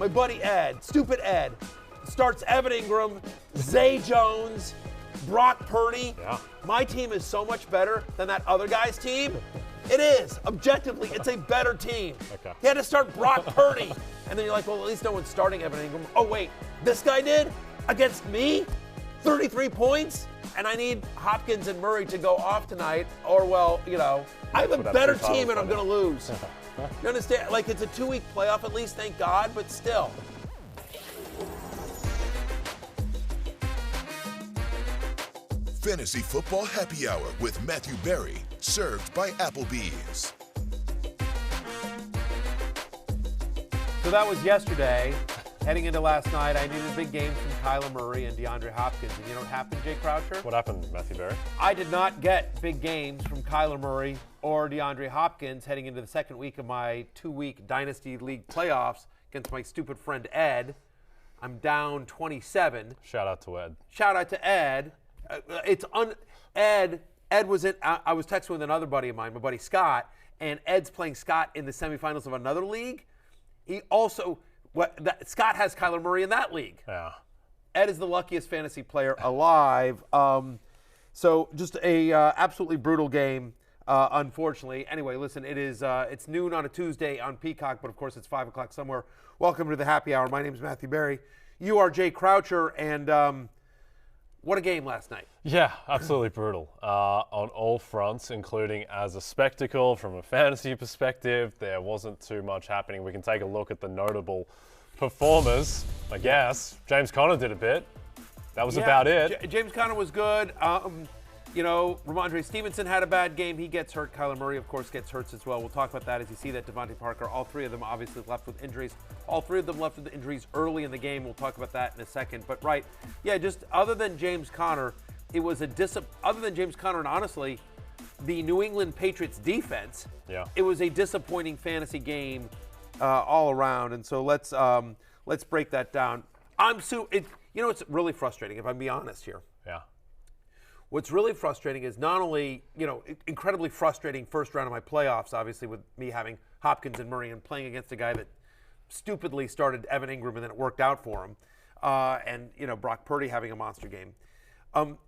My buddy Ed, stupid Ed, starts Evan Ingram, Zay Jones, Brock Purdy. Yeah. My team is so much better than that other guy's team. It is. Objectively, it's a better team. Okay. He had to start Brock Purdy. And then you're like, well, at least no one's starting Evan Ingram. Oh, wait, this guy did? Against me? 33 points? And I need Hopkins and Murray to go off tonight. Or, well, I have a better team and I'm going to lose. You understand? Like, it's a 2-week playoff at least, thank God, but still. Fantasy Football Happy Hour with Matthew Berry, served by Applebee's. So that was yesterday. Heading into last night, I needed big games from Kyler Murray and DeAndre Hopkins. And you know what happened, Jay Croucher? What happened, Matthew Berry? I did not get big games from Kyler Murray or DeAndre Hopkins heading into the second week of my 2-week Dynasty League playoffs against my stupid friend Ed. I'm down 27. Shout out to Ed. Shout out to Ed. Ed was in. I was texting with another buddy of mine, my buddy Scott, and Ed's playing Scott in the semifinals of another league. He also, Scott has Kyler Murray in that league. Yeah. Ed is the luckiest fantasy player alive. So just a absolutely brutal game, unfortunately. Anyway, listen, it's noon on a Tuesday on Peacock, but of course it's 5 o'clock somewhere. Welcome to the Happy Hour. My name is Matthew Berry. You are Jay Croucher, and what a game last night. Yeah, absolutely brutal on all fronts, including as a spectacle from a fantasy perspective. There wasn't too much happening. We can take a look at the notable performers, I guess. James Conner did a bit. That was about it. James Conner was good. Ramondre Stevenson had a bad game. He gets hurt. Kyler Murray, of course, gets hurt as well. We'll talk about that as you see that Devontae Parker, all three of them obviously left with injuries. All three of them left with injuries early in the game. We'll talk about that in a second. But just other than James Conner, it was other than James Conner and honestly, the New England Patriots defense, it was a disappointing fantasy game all around. And so let's break that down. It's really frustrating if I'm being honest here. Yeah. What's really frustrating is not only, incredibly frustrating first round of my playoffs, obviously, with me having Hopkins and Murray and playing against a guy that stupidly started Evan Ingram and then it worked out for him, and Brock Purdy having a monster game,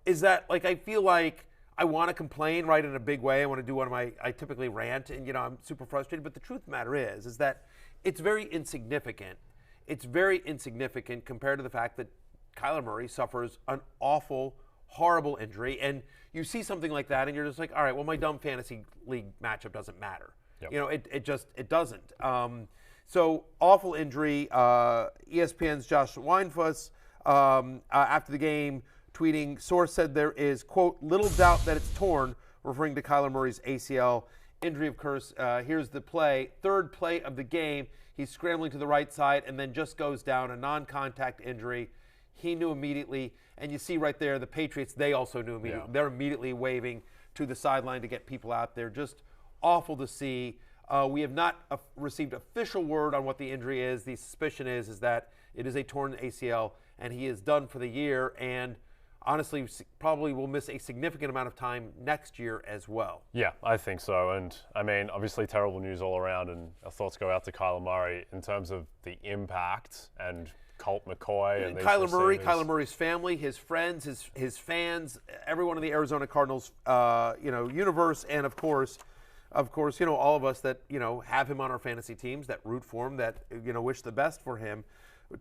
is that, I feel like I want to complain right in a big way. I want to do I typically rant, and, I'm super frustrated. But the truth of the matter is that it's very insignificant. It's very insignificant compared to the fact that Kyler Murray suffers an awful, horrible injury, and you see something like that and you're just like, all right, well, my dumb fantasy league matchup doesn't matter. Yep. It doesn't. So awful injury. ESPN's Josh Weinfuss after the game tweeting, source said there is, quote, little doubt that it's torn, referring to Kyler Murray's ACL injury. Of course, here's the play. Third play of the game, he's scrambling to the right side and then just goes down, a non-contact injury. He knew immediately, and you see right there, the Patriots, they also knew immediately. Yeah. They're immediately waving to the sideline to get people out there. Just awful to see. We have not received official word on what the injury is. The suspicion is that it is a torn ACL, and he is done for the year, and honestly, probably will miss a significant amount of time next year as well. Yeah, I think so. And, obviously terrible news all around, and our thoughts go out to Kyler Murray in terms of the impact and Colt McCoy and Kyler Murray's family, his friends, his fans, everyone in the Arizona Cardinals, universe, and of course, all of us that have him on our fantasy teams, that root for him, that wish the best for him.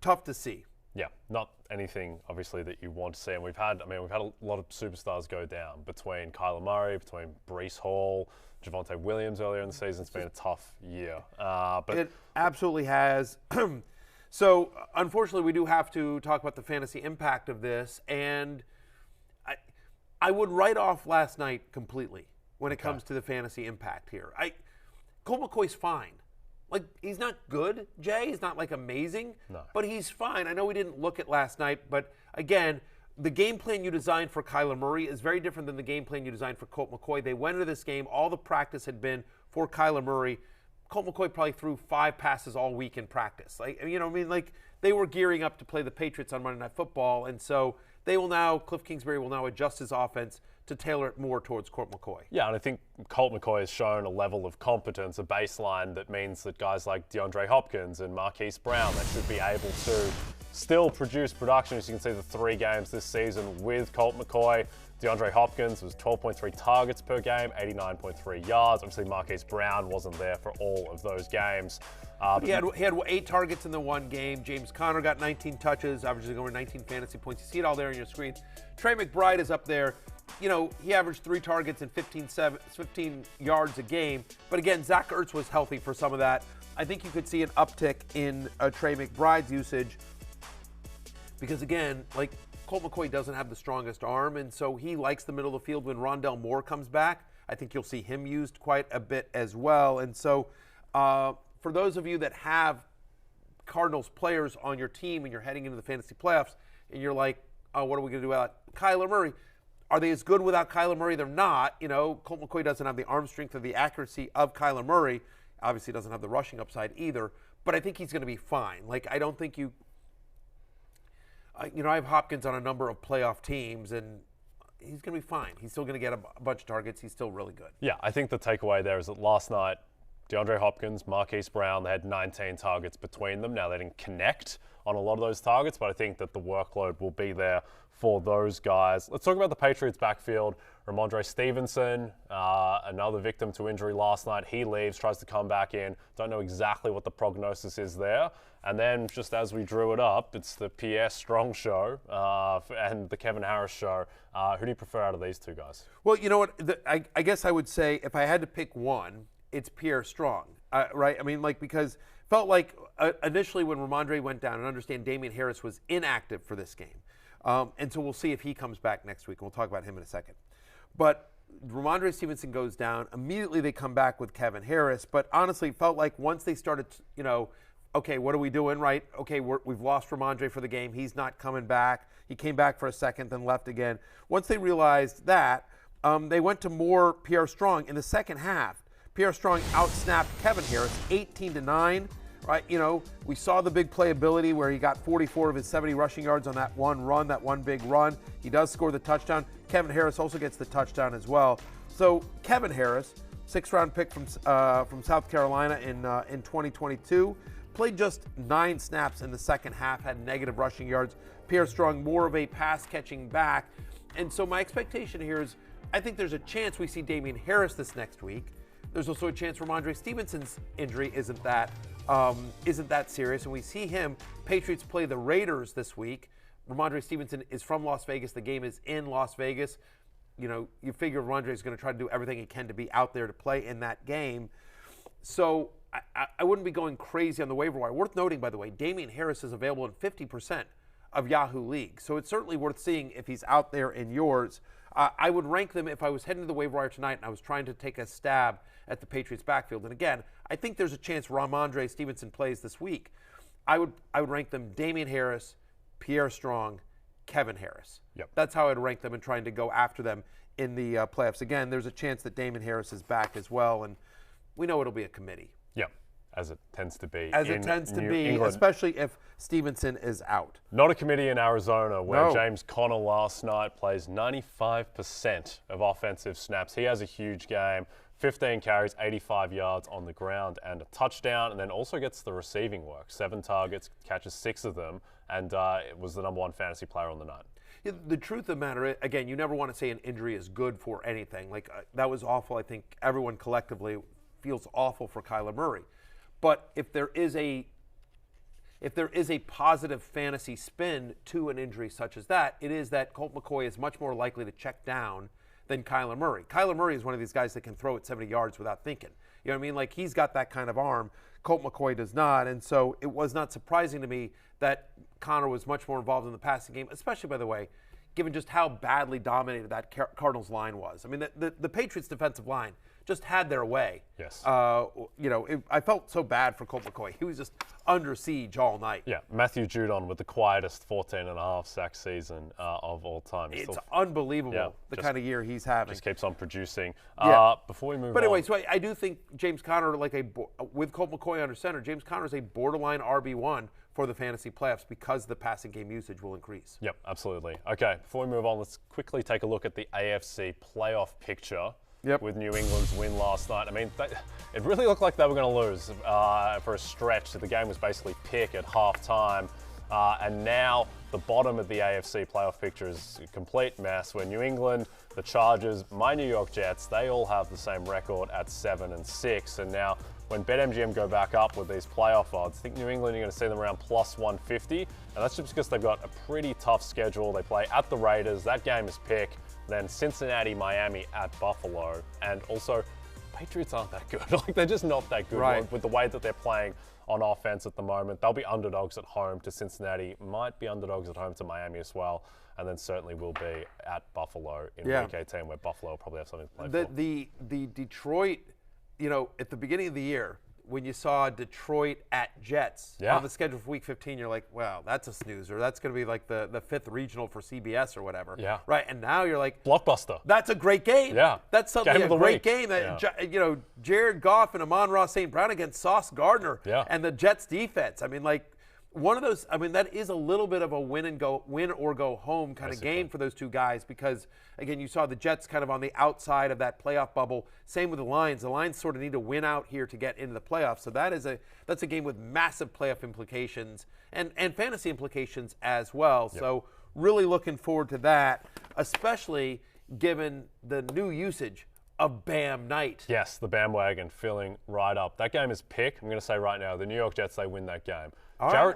Tough to see. Yeah, not anything obviously that you want to see, and we've had a lot of superstars go down between Kyler Murray, between Breece Hall, Javonte Williams earlier in the season. It's been a tough year, but it absolutely has. So, unfortunately, we do have to talk about the fantasy impact of this, and I would write off last night completely when it comes to the fantasy impact here. Colt McCoy's fine. He's not good, Jay. He's not, amazing, but he's fine. I know we didn't look at last night, but, again, the game plan you designed for Kyler Murray is very different than the game plan you designed for Colt McCoy. They went into this game, all the practice had been for Kyler Murray. Colt McCoy probably threw 5 passes all week in practice. They were gearing up to play the Patriots on Monday Night Football, and so Cliff Kingsbury will now adjust his offense to tailor it more towards Colt McCoy. Yeah, and I think Colt McCoy has shown a level of competence, a baseline that means that guys like DeAndre Hopkins and Marquise Brown, they should be able to still produce production. As you can see, the 3 games this season with Colt McCoy. DeAndre Hopkins was 12.3 targets per game, 89.3 yards. Obviously, Marquise Brown wasn't there for all of those games. He had 8 targets in the one game. James Conner got 19 touches, averaging over 19 fantasy points. You see it all there on your screen. Trey McBride is up there. You know, he averaged 3 targets and 15 yards a game. But again, Zach Ertz was healthy for some of that. I think you could see an uptick in Trey McBride's usage because, again, like Colt McCoy doesn't have the strongest arm, and so he likes the middle of the field. When Rondell Moore comes back, I think you'll see him used quite a bit as well. And so for those of you that have Cardinals players on your team and you're heading into the fantasy playoffs and you're like, oh, what are we going to do without Kyler Murray? Are they as good without Kyler Murray? They're not. You know, Colt McCoy doesn't have the arm strength or the accuracy of Kyler Murray. Obviously doesn't have the rushing upside either, but I think he's going to be fine. Like, I don't think you know, I have Hopkins on a number of playoff teams, and he's going to be fine. He's still going to get a bunch of targets. He's still really good. Yeah, I think the takeaway there is that last night, DeAndre Hopkins, Marquise Brown, they had 19 targets between them. Now, they didn't connect on a lot of those targets, but I think that the workload will be there for those guys. Let's talk about the Patriots backfield. Ramondre Stevenson, another victim to injury last night. He leaves, tries to come back in. Don't know exactly what the prognosis is there. And then, just as we drew it up, it's the Pierre Strong show and the Kevin Harris show. Who do you prefer out of these 2 guys? Well, you know what? I guess I would say if I had to pick one, it's Pierre Strong, right? I mean, like, because felt like initially when Ramondre went down, and understand Damian Harris was inactive for this game. And so we'll see if he comes back next week. And we'll talk about him in a second. But Ramondre Stevenson goes down. Immediately they come back with Kevin Harris. But honestly, it felt like once they started, you know, okay, what are we doing, right? Okay, we've lost Ramondre for the game. He's not coming back. He came back for a second, then left again. Once they realized that, they went to more Pierre Strong. In the second half, Pierre Strong outsnapped Kevin Harris 18-9. Right, you know, we saw the big playability where he got 44 of his 70 rushing yards on that one run, that one big run. He does score the touchdown. Kevin Harris also gets the touchdown as well. So Kevin Harris, 6th-round pick from South Carolina in 2022, played just 9 snaps in the second half, had negative rushing yards. Pierre Strong, more of a pass-catching back. And so my expectation here is I think there's a chance we see Damian Harris this next week. There's also a chance Ramondre Stevenson's injury isn't that serious, and we see him. Patriots play the Raiders this week. Ramondre Stevenson is from Las Vegas. The game is in Las Vegas. You know, you figure Ramondre is going to try to do everything he can to be out there to play in that game. So I wouldn't be going crazy on the waiver wire. Worth noting, by the way, Damian Harris is available in 50% of Yahoo leagues. So it's certainly worth seeing if he's out there in yours. I would rank them if I was heading to the waiver wire tonight and I was trying to take a stab at the Patriots backfield. And again, I think there's a chance Ramondre Stevenson plays this week. I would rank them Damian Harris, Pierre Strong, Kevin Harris. Yep. That's how I'd rank them and trying to go after them in the playoffs. Again, there's a chance that Damian Harris is back as well, and we know it'll be a committee. Yeah, as it tends to be. As it tends to be, England. especially if Stevenson is out. Not a committee in Arizona where No. James Conner last night plays 95% of offensive snaps. He has a huge game. 15 carries, 85 yards on the ground and a touchdown, and then also gets the receiving work. 7 targets, catches 6 of them, and it was the #1 fantasy player on the night. Yeah, the truth of the matter, again, you never want to say an injury is good for anything. Like, that was awful. I think everyone collectively feels awful for Kyler Murray. But if there is a positive fantasy spin to an injury such as that, it is that Colt McCoy is much more likely to check down than Kyler Murray. Kyler Murray is one of these guys that can throw it 70 yards without thinking. You know what I mean? Like, he's got that kind of arm. Colt McCoy does not. And so it was not surprising to me that Conner was much more involved in the passing game, especially, by the way, given just how badly dominated that Cardinals line was. I mean, the Patriots defensive line just had their way. Yes. I felt so bad for Colt McCoy. He was just under siege all night. Yeah, Matthew Judon with the quietest 14.5 sack season of all time. It's unbelievable the kind of year he's having. Just keeps on producing. Yeah. Before we move But anyway, on. so I do think James Conner, with Colt McCoy under center, James Conner is a borderline RB1 for the fantasy playoffs because the passing game usage will increase. Yep, absolutely. Okay, before we move on, let's quickly take a look at the AFC playoff picture. Yep. With New England's win last night. I mean, it really looked like they were going to lose for a stretch. The game was basically pick at halftime. And now the bottom of the AFC playoff picture is a complete mess where New England, the Chargers, my New York Jets, they all have the same record at 7-6. And now when BetMGM go back up with these playoff odds, I think New England, you're going to see them around plus 150. And that's just because they've got a pretty tough schedule. They play at the Raiders. That game is pick. Then Cincinnati, Miami at Buffalo. And also, Patriots aren't that good. Like, they're just not that good with the way that they're playing on offense at the moment. They'll be underdogs at home to Cincinnati, might be underdogs at home to Miami as well, and then certainly will be at Buffalo in Week 18, where Buffalo will probably have something to play for. The Detroit, at the beginning of the year, when you saw Detroit at Jets on the schedule for Week 15, you're like, well, that's a snoozer. That's going to be like the fifth regional for CBS or whatever. Yeah. Right, and now you're like, blockbuster. That's a great game. Yeah. That's something, Game of the great week. game. That, Jared Goff and Amon-Ra St. Brown against Sauce Gardner and the Jets defense. I mean, like, one of those, that is a little bit of a win or go home kind of game for those two guys because, again, you saw the Jets kind of on the outside of that playoff bubble. Same with the Lions. The Lions sort of need to win out here to get into the playoffs. So that's a game with massive playoff implications and fantasy implications as well. Yep. So really looking forward to that, especially given the new usage of Bam Night. Yes, the bandwagon filling right up. That game is pick. I'm going to say right now, the New York Jets, they win that game.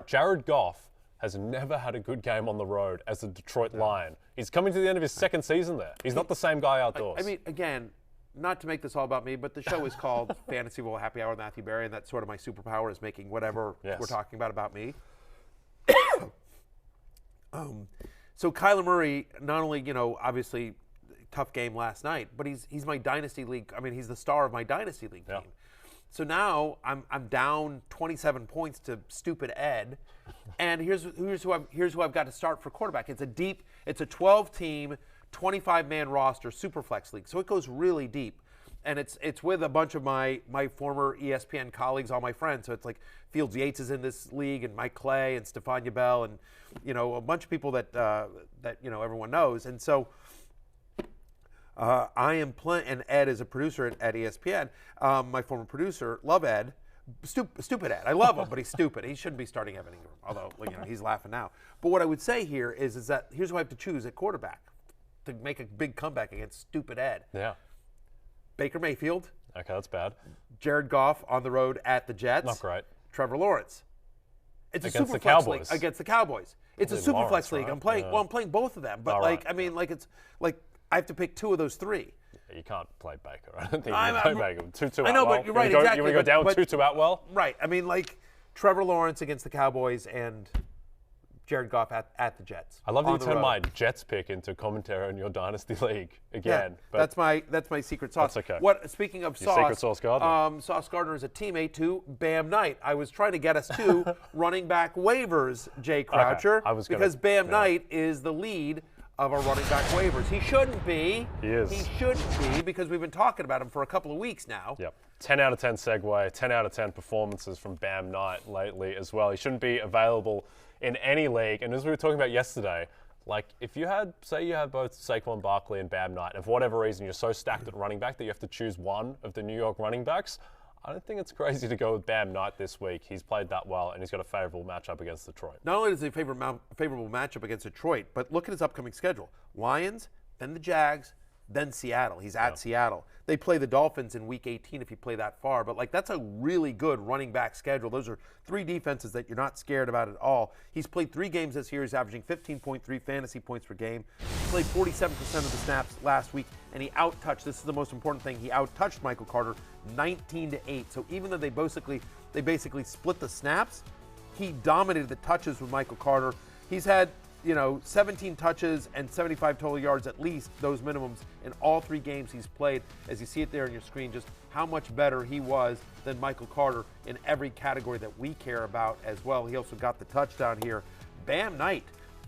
Jared Goff has never had a good game on the road as a Detroit Lion. He's coming to the end of his second season there. He's not the same guy outdoors. I mean, again, not to make this all about me, but the show is called Fantasy Football Happy Hour with Matthew Berry, and that's sort of my superpower is making whatever we're talking about me. So Kyler Murray, not only, obviously tough game last night, but he's my Dynasty League. I mean, he's the star of my Dynasty League team. So now I'm down 27 points to stupid Ed, and here's who I've got to start for quarterback. It's a 12-team, 25-man roster Superflex league, so it goes really deep, and it's with a bunch of my former ESPN colleagues, all my friends. So it's like Fields Yates is in this league, and Mike Clay and Stephania Bell, and a bunch of people that everyone knows, and so. I am playing, and Ed is a producer at ESPN. My former producer, love Ed, stupid Ed. I love him, but he's stupid. He shouldn't be starting Evan Ingram, although he's laughing now. But what I would say here is that here's who I have to choose at quarterback to make a big comeback against stupid Ed. Yeah. Baker Mayfield. Okay, that's bad. Jared Goff on the road at the Jets. Not great. Trevor Lawrence. It's against a Superflex league against the Cowboys. It's a Superflex league. Right? I'm playing both of them, but I have to pick two of those three. You can't play Baker. I don't think you can play Baker. Tutu Atwell. I know, but you're right, exactly. You want to go down with Tutu Atwell? Right. I mean, like Trevor Lawrence against the Cowboys and Jared Goff at the Jets. I love that you turn my Jets pick into commentary in your Dynasty League again. Yeah, but that's my secret sauce. That's okay. Speaking of your sauce, secret sauce Gardner. Sauce Gardner is a teammate to Bam Knight. I was trying to get us to running back waivers, Jay Croucher, because Bam Knight is the lead of our running back waivers. He shouldn't be. He is. He shouldn't be because we've been talking about him for a couple of weeks now. Yep. 10 out of 10 segue, 10 out of 10 performances from Bam Knight lately as well. He shouldn't be available in any league. And as we were talking about yesterday, like if you had, say you have both Saquon Barkley and Bam Knight, and for whatever reason you're so stacked at running back that you have to choose one of the New York running backs, I don't think it's crazy to go with Bam Knight this week. He's played that well, and he's got a favorable matchup against Detroit. Not only does he have a favorable matchup against Detroit, but look at his upcoming schedule. Lions, then the Jags, then Seattle. He's at Seattle. They play the Dolphins in Week 18 if you play that far, but that's a really good running back schedule. Those are three defenses that you're not scared about at all. He's played 3 games this year. He's averaging 15.3 fantasy points per game. He played 47% of the snaps last week, and he out-touched. This is the most important thing. He out-touched Michael Carter 19-8. So even though they basically split the snaps, he dominated the touches with Michael Carter. He's had 17 touches and 75 total yards, at least those minimums in all 3 games he's played. As you see it there on your screen, just how much better he was than Michael Carter in every category that we care about as well. He also got the touchdown here. Bam Knight,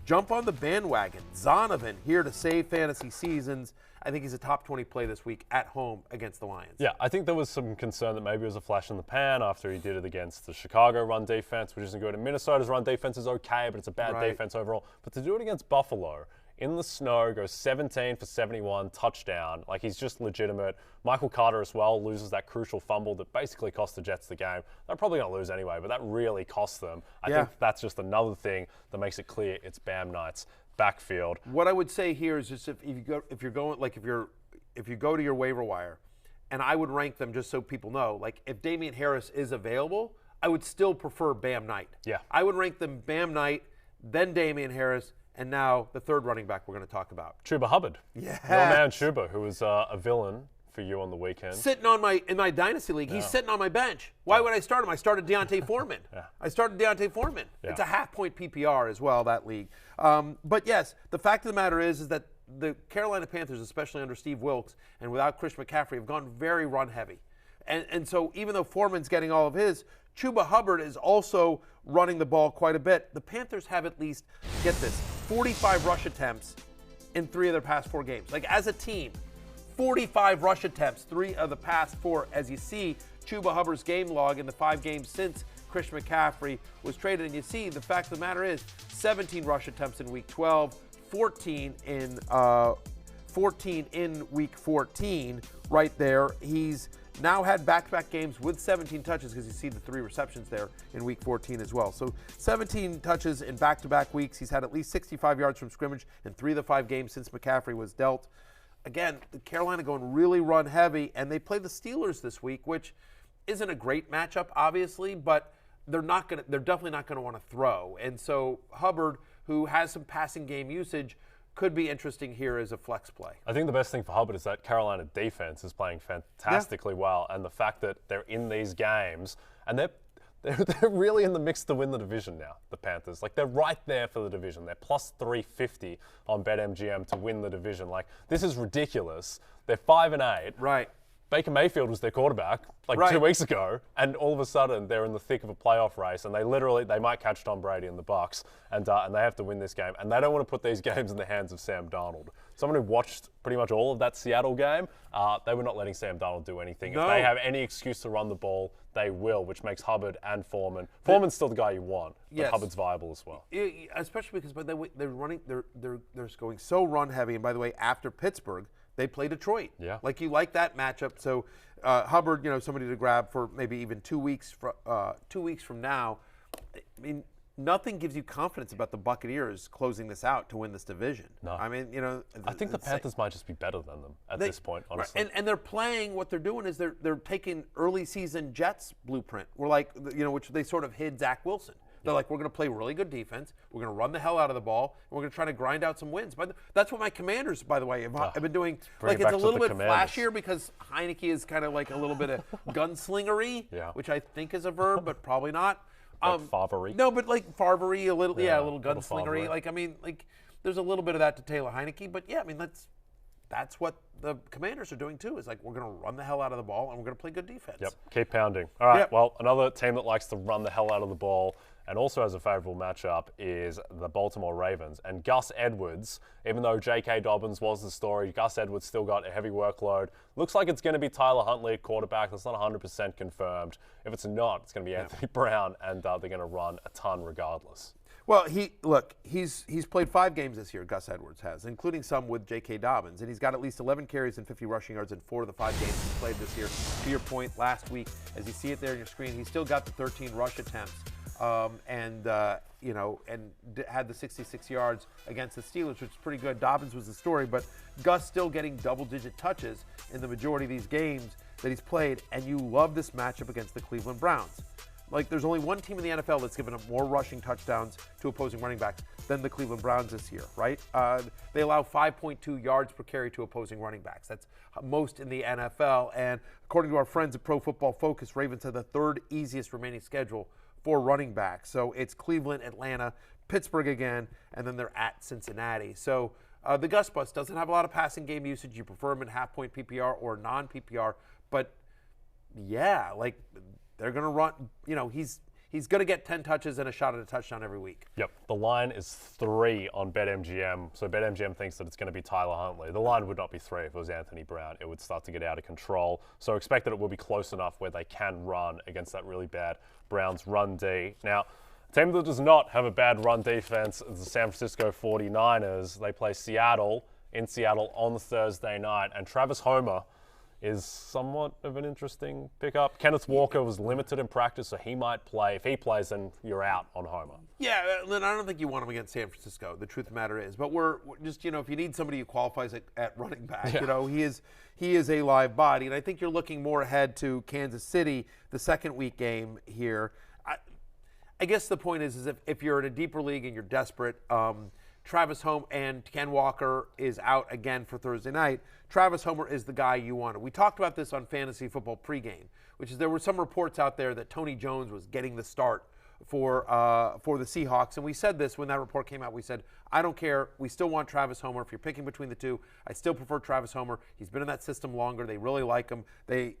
jump on the bandwagon. Donovan here to save fantasy seasons. I think he's a top 20 play this week at home against the Lions. Yeah, I think there was some concern that maybe it was a flash in the pan after he did it against the Chicago run defense, which isn't good. And Minnesota's run defense is okay, but it's a bad defense overall. But to do it against Buffalo, in the snow, goes 17 for 71, touchdown. Like, he's just legitimate. Michael Carter as well loses that crucial fumble that basically cost the Jets the game. They're probably going to lose anyway, but that really cost them. I think that's just another thing that makes it clear it's Bam Knight's backfield. What I would say here is just if you go to your waiver wire, and I would rank them just so people know, like if Damian Harris is available, I would still prefer Bam Knight. Yeah. I would rank them Bam Knight, then Damian Harris, and now the third running back we're going to talk about. Chuba Hubbard. Yes. Your man Chuba, who was a villain for you on the weekend. Sitting on in my dynasty league, he's sitting on my bench. Why would I start him? I started Deontay Foreman. Yeah. It's a half-point PPR as well, that league. But yes, the fact of the matter is that the Carolina Panthers, especially under Steve Wilks and without Chris McCaffrey, have gone very run-heavy. And so even though Foreman's getting all of his, Chuba Hubbard is also running the ball quite a bit. The Panthers have at least, get this, 45 rush attempts in 3 of their past 4 games. Like, as a team, 45 rush attempts, 3 of the past 4. As you see, Chuba Hubbard's game log in the 5 games since Chris McCaffrey was traded. And you see, the fact of the matter is, 17 rush attempts in Week 12, 14 in Week 14 right there. He's now had back-to-back games with 17 touches because you see the 3 receptions there in Week 14 as well. So 17 touches in back-to-back weeks. He's had at least 65 yards from scrimmage in 3 of the 5 games since McCaffrey was dealt. Again, Carolina going really run heavy, and they play the Steelers this week, which isn't a great matchup, obviously, but they're definitely not going to want to throw. And so Hubbard, who has some passing game usage, could be interesting here as a flex play. I think the best thing for Hubbard is that Carolina defense is playing fantastically well, and the fact that they're in these games, and they're really in the mix to win the division now, the Panthers. Like, they're right there for the division. They're plus 350 on BetMGM to win the division. Like, this is ridiculous. They're 5-8. Right. Baker Mayfield was their quarterback 2 weeks ago, and all of a sudden they're in the thick of a playoff race, and they might catch Tom Brady and the Bucs, and they have to win this game, and they don't want to put these games in the hands of Sam Darnold. Someone who watched pretty much all of that Seattle game, they were not letting Sam Darnold do anything. No. If they have any excuse to run the ball, they will, which makes Hubbard and Foreman's still the guy you want, but yes. Hubbard's viable as well. Especially because they're going so run heavy, and by the way, after Pittsburgh, they play Detroit. Yeah. Like, you like that matchup. So Hubbard, somebody to grab for maybe even 2 weeks. 2 weeks from now. I mean, nothing gives you confidence about the Buccaneers closing this out to win this division. No. I mean, I think the Panthers might just be better than them at this point, honestly. And they're playing. What they're doing is they're taking early season Jets blueprint. We're like, which they sort of hid Zach Wilson. They're like, we're going to play really good defense. We're going to run the hell out of the ball. And we're going to try to grind out some wins. But that's what my Commanders, by the way, have been doing. Like, it's a little bit flashier because Heineke is kind of like a little bit of gunslingery, which I think is a verb, but probably not. Favre. No, but like Favre, a little gunslingery. Favre. There's a little bit of that to Taylor Heineke. But yeah, I mean, that's what the Commanders are doing too. Is like, we're going to run the hell out of the ball and we're going to play good defense. Yep, keep pounding. All right, well, another team that likes to run the hell out of the ball and also has a favorable matchup is the Baltimore Ravens. And Gus Edwards, even though J.K. Dobbins was the story, Gus Edwards still got a heavy workload. Looks like it's going to be Tyler Huntley at quarterback. That's not 100% confirmed. If it's not, it's going to be Anthony Brown, and they're going to run a ton regardless. Well, he's played 5 games this year, Gus Edwards has, including some with J.K. Dobbins, and he's got at least 11 carries and 50 rushing yards in 4 of the 5 games he's played this year. To your point, last week, as you see it there on your screen, he still got the 13 rush attempts, and had the 66 yards against the Steelers, which is pretty good. Dobbins was the story, but Gus still getting double-digit touches in the majority of these games that he's played, and you love this matchup against the Cleveland Browns. Like, there's only one team in the NFL that's given up more rushing touchdowns to opposing running backs than the Cleveland Browns this year, right? They allow 5.2 yards per carry to opposing running backs. That's most in the NFL. And according to our friends at Pro Football Focus, Ravens have the 3rd easiest remaining schedule for running backs. So it's Cleveland, Atlanta, Pittsburgh again, and then they're at Cincinnati. So the Gus Bus doesn't have a lot of passing game usage. You prefer him in half-point PPR or non-PPR. But, yeah, like, they're going to run, he's going to get 10 touches and a shot at a touchdown every week. Yep. The line is 3 on BetMGM. So BetMGM thinks that it's going to be Tyler Huntley. The line would not be 3 if it was Anthony Brown. It would start to get out of control. So expect that it will be close enough where they can run against that really bad Browns run D. Now, a team that does not have a bad run defense is the San Francisco 49ers. They play Seattle in Seattle on Thursday night. And Travis Homer is somewhat of an interesting pickup. Kenneth Walker was limited in practice, so he might play. If he plays, then you're out on Homer. Yeah, Lynn, I don't think you want him against San Francisco. The truth of the matter is. But we're just, if you need somebody who qualifies at running back, he is a live body. And I think you're looking more ahead to Kansas City, the second week game here. I guess the point is if you're in a deeper league and you're desperate, Travis Homer and Ken Walker is out again for Thursday night. Travis Homer is the guy you wanted. We talked about this on Fantasy Football pregame, which is there were some reports out there that Tony Jones was getting the start for the Seahawks. And we said this when that report came out. We said, I don't care. We still want Travis Homer. If you're picking between the two, I still prefer Travis Homer. He's been in that system longer. They really like him. They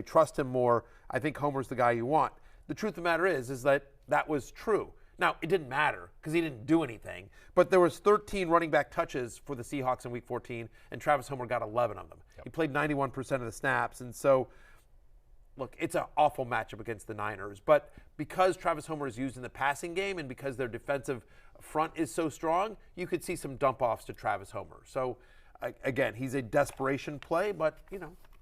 trust him more. I think Homer's the guy you want. The truth of the matter is that was true. Now, it didn't matter because he didn't do anything, but there was 13 running back touches for the Seahawks in Week 14, and Travis Homer got 11 of them. Yep. He played 91% of the snaps, and so, look, it's an awful matchup against the Niners, but because Travis Homer is used in the passing game and because their defensive front is so strong, you could see some dump-offs to Travis Homer. So, again, he's a desperation play, but,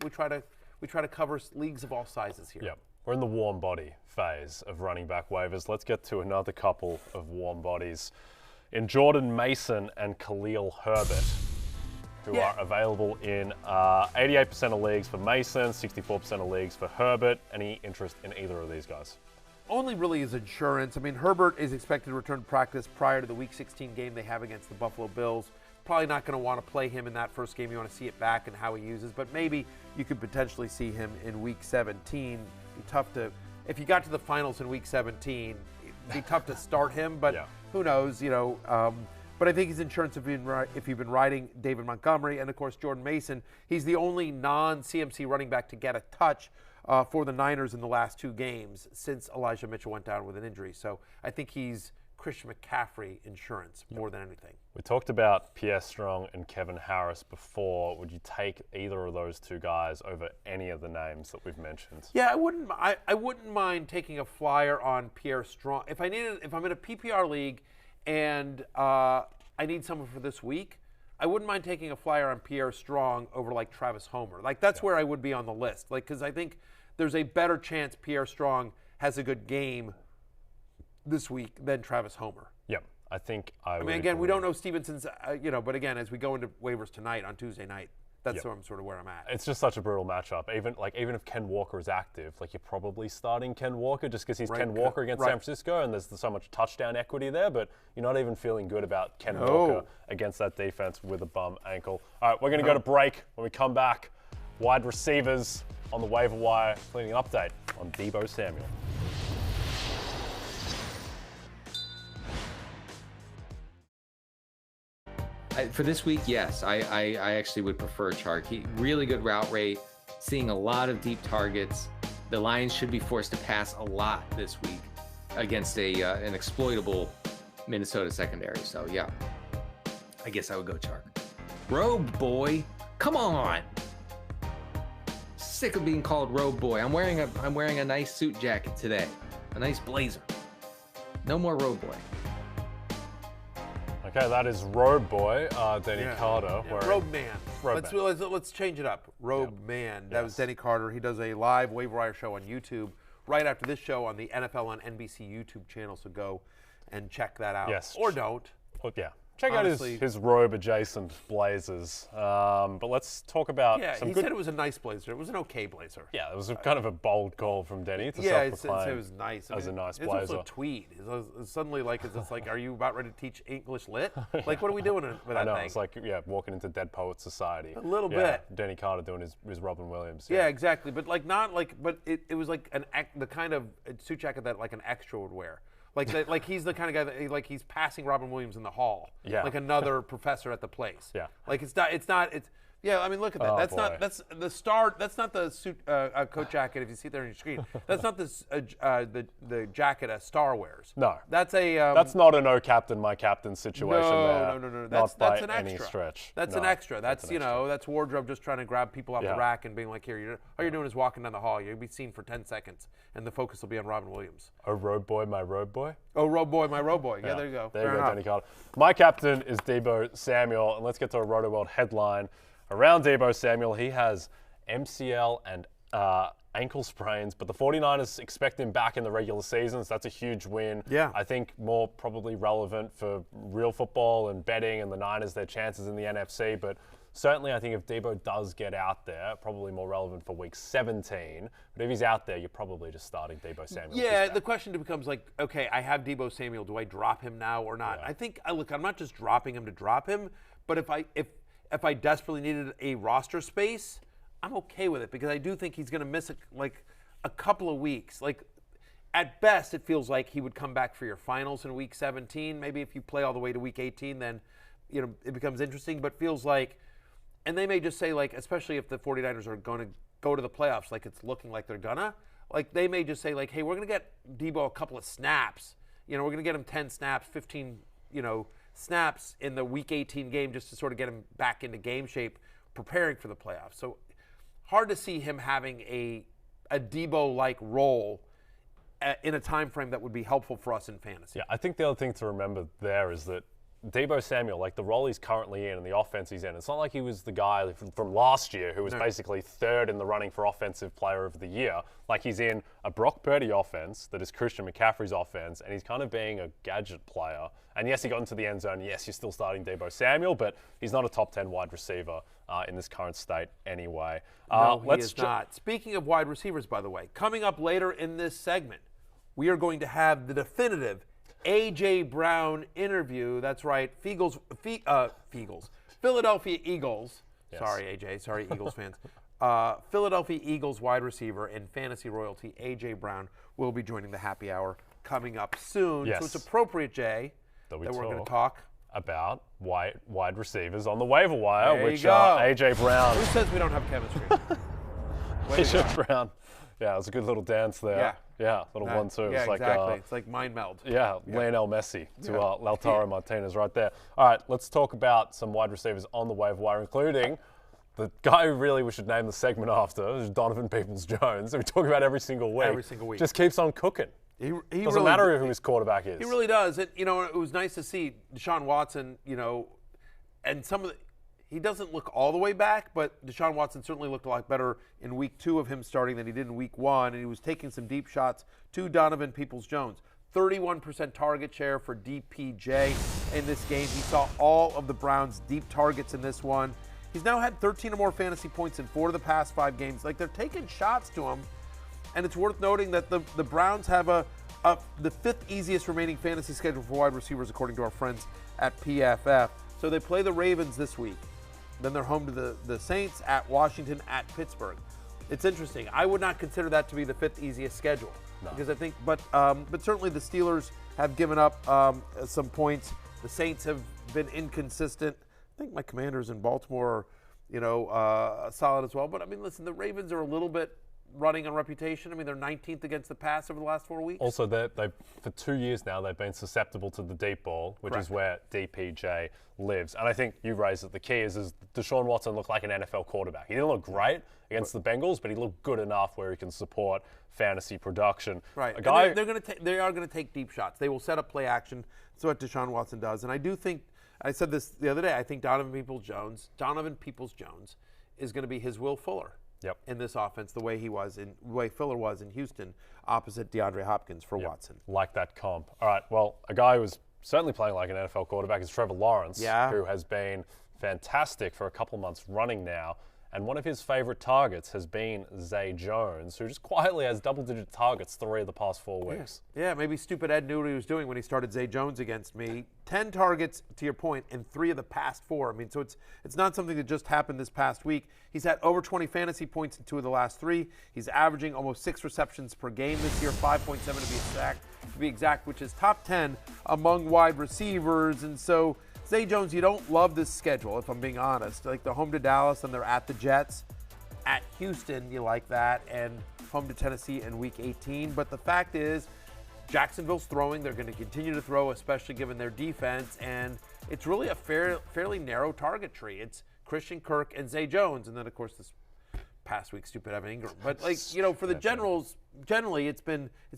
we try to cover leagues of all sizes here. Yep. We're in the warm body phase of running back waivers. Let's get to another couple of warm bodies in Jordan Mason and Khalil Herbert, who are available in 88% of leagues for Mason, 64% of leagues for Herbert. Any interest in either of these guys? Only really is insurance. I mean, Herbert is expected to return to practice prior to the Week 16 game they have against the Buffalo Bills. Probably not going to want to play him in that first game. You want to see it back and how he uses, but maybe you could potentially see him in Week 17. Be tough to, if you got to the finals in Week 17, it'd be tough to start him, but who knows, but I think he's insurance if you've been riding David Montgomery, and of course Jordan Mason. He's the only non-CMC running back to get a touch for the Niners in the last 2 games since Elijah Mitchell went down with an injury. So I think he's Christian McCaffrey insurance more than anything. We talked about Pierre Strong and Kevin Harris before. Would you take either of those 2 guys over any of the names that we've mentioned? Yeah, I wouldn't mind taking a flyer on Pierre Strong. If I'm in a PPR league and I need someone for this week, I wouldn't mind taking a flyer on Pierre Strong over like Travis Homer. Like that's where I would be on the list. Like because I think there's a better chance Pierre Strong has a good game this week than Travis Homer. Yep, I think I mean, again, we don't know Stevenson's, but again, as we go into waivers tonight on Tuesday night, that's sort of where I'm at. It's just such a brutal matchup. Even if Ken Walker is active, like you're probably starting Ken Walker just because he's Ken Walker against San Francisco, and there's so much touchdown equity there. But you're not even feeling good about Ken Walker against that defense with a bum ankle. All right, we're going to go to break. When we come back, wide receivers on the waiver wire, including an update on Deebo Samuel. For this week, yes, I actually would prefer Chark. Really good route rate, seeing a lot of deep targets. The Lions should be forced to pass a lot this week against an exploitable Minnesota secondary. So yeah, I guess I would go Chark. Robe boy, come on! Sick of being called Robe boy. I'm wearing a nice suit jacket today, a nice blazer. No more Robe boy. Okay, that is Robe Boy, Denny Carter. Yeah, Robe Man. Let's change it up. Robe Man. That was Denny Carter. He does a live waiver wire show on YouTube right after this show on the NFL on NBC YouTube channel. So go and check that out. Yes. Or don't. Well, yeah. Check out his robe-adjacent blazers. But let's talk about some he good... said it was a nice blazer. It was an okay blazer. Yeah, it was kind of a bold call from Denny to self-proclaim it was nice. as a nice blazer. It's also tweed. It's suddenly like, are you about ready to teach English lit? Like, what are we doing with that I know, thing? it's like, walking into Dead Poets Society. A little bit. Denny Carter doing his Robin Williams. Yeah, exactly. But it was like the kind of suit jacket that like an extra would wear. Like he's the kind of guy that he's passing Robin Williams in the hall. Yeah. Like another professor at the place. Yeah. Like Yeah, I mean, look at that. Oh, That's boy. not. That's the star. That's not the suit, coat jacket. If you see it there on your screen, that's not the jacket a star wears. No. That's a. That's not an "oh captain, my captain" situation. No. Not That's by an any extra. stretch. That's No, an extra. That's an extra. that's wardrobe just trying to grab people off Yeah. the rack and being like, here, all you're doing is walking down the hall. You'll be seen for 10 seconds, and the focus will be on Robin Williams. Oh, road boy, my road boy. Oh, road boy, my road boy. Yeah, there you go. There you Fair go, enough. Danny Carter. My captain is Deebo Samuel, and let's get to a Roto World headline around Deebo Samuel. He has MCL and ankle sprains, but the 49ers expect him back in the regular season, so that's a huge win. Yeah. I think more probably relevant for real football and betting and the Niners, their chances in the NFC, but certainly I think if Deebo does get out there, probably more relevant for week 17, but if he's out there, you're probably just starting Deebo Samuel. Yeah, the question becomes like, okay, I have Deebo Samuel. Do I drop him now or not? Yeah. I think, look, I'm not just dropping him to drop him, but if I desperately needed a roster space, I'm okay with it because I do think he's going to miss a couple of weeks. Like at best, it feels like he would come back for your finals in week 17. Maybe if you play all the way to week 18, then it becomes interesting. But feels like, and they may just say like, especially if the 49ers are going to go to the playoffs, like it's looking like they're gonna, like they may just say like, hey, we're going to get Deebo a couple of snaps. We're going to get him 10 snaps, 15, snaps in the week 18 game just to sort of get him back into game shape, preparing for the playoffs. So hard to see him having a Deebo-like role in a time frame that would be helpful for us in fantasy. Yeah, I think the other thing to remember there is that Deebo Samuel, like the role he's currently in and the offense he's in, it's not like he was the guy from last year who was basically third in the running for Offensive Player of the Year. Like he's in a Brock Purdy offense that is Christian McCaffrey's offense, and he's kind of being a gadget player. And yes, he got into the end zone. Yes, you're still starting Deebo Samuel, but he's not a top 10 wide receiver in this current state anyway. No, he is not. Speaking of wide receivers, by the way, coming up later in this segment, we are going to have the definitive A.J. Brown interview. That's right, Philadelphia Eagles. Yes. Sorry, A.J. Sorry, Eagles fans. Philadelphia Eagles wide receiver and fantasy royalty A.J. Brown will be joining the happy hour coming up soon. Yes. So it's appropriate, Jay, that we're going to talk about wide receivers on the waiver wire, There which you go. are A.J. Brown. Who says we don't have chemistry? A.J. Brown. Yeah, it was a good little dance there. Yeah, little 1-2. Yeah, It's like, exactly. It's like mind meld. Yeah, Lionel Messi to Lautaro Martinez right there. All right, let's talk about some wide receivers on the waiver wire, including the guy who really we should name the segment after, is Donovan Peoples-Jones, who we talk about every single week. Every single week. Just keeps on cooking. He Doesn't really, matter who his quarterback is. He really does. It was nice to see Deshaun Watson, and some of the, he doesn't look all the way back, but Deshaun Watson certainly looked a lot better in week 2 of him starting than he did in week 1, and he was taking some deep shots to Donovan Peoples-Jones. 31% target share for DPJ in this game. He saw all of the Browns' deep targets in this one. He's now had 13 or more fantasy points in 4 of the past 5 games. Like, they're taking shots to him, and it's worth noting that the Browns have the 5th easiest remaining fantasy schedule for wide receivers, according to our friends at PFF. So they play the Ravens this week. Then they're home to the Saints, at Washington, at Pittsburgh. It's interesting. I would not consider that to be the 5th easiest schedule. No. Because I think, but certainly the Steelers have given up some points. The Saints have been inconsistent. I think my Commanders in Baltimore are, solid as well. But I mean, listen, the Ravens are a little bit running on reputation. I mean, they're 19th against the pass over the last 4 weeks. Also, they've for 2 years now, they've been susceptible to the deep ball, which Correct. is where DPJ lives. And I think you raised it. The key is Deshaun Watson looked like an NFL quarterback. He didn't look great against the Bengals, but he looked good enough where he can support fantasy production. Right. A guy, they are going to take deep shots. They will set up play action. That's what Deshaun Watson does. And I do think, I said this the other day, I think Donovan Peoples-Jones is going to be his Will Fuller. Yep. In this offense, the way Fuller was in Houston, opposite DeAndre Hopkins for Watson. like that comp. All right, well, a guy who's certainly playing like an NFL quarterback is Trevor Lawrence, who has been fantastic for a couple months running now. And one of his favorite targets has been Zay Jones, who just quietly has double-digit targets 3 of the past 4 weeks. Yeah, maybe stupid Ed knew what he was doing when he started Zay Jones against me. 10 targets, to your point, in 3 of the past 4. I mean, so it's not something that just happened this past week. He's had over 20 fantasy points in 2 of the last 3. He's averaging almost 6 receptions per game this year, 5.7 to be exact, which is top 10 among wide receivers. And so Zay Jones, you don't love this schedule, if I'm being honest. Like, they're home to Dallas, and they're at the Jets. At Houston, you like that, and home to Tennessee in Week 18. But the fact is, Jacksonville's throwing. They're going to continue to throw, especially given their defense, and it's really a fairly narrow target tree. It's Christian Kirk and Zay Jones, and then, of course, this past week, stupid Evan Ingram. But, like, you know, for the generals, generally, it's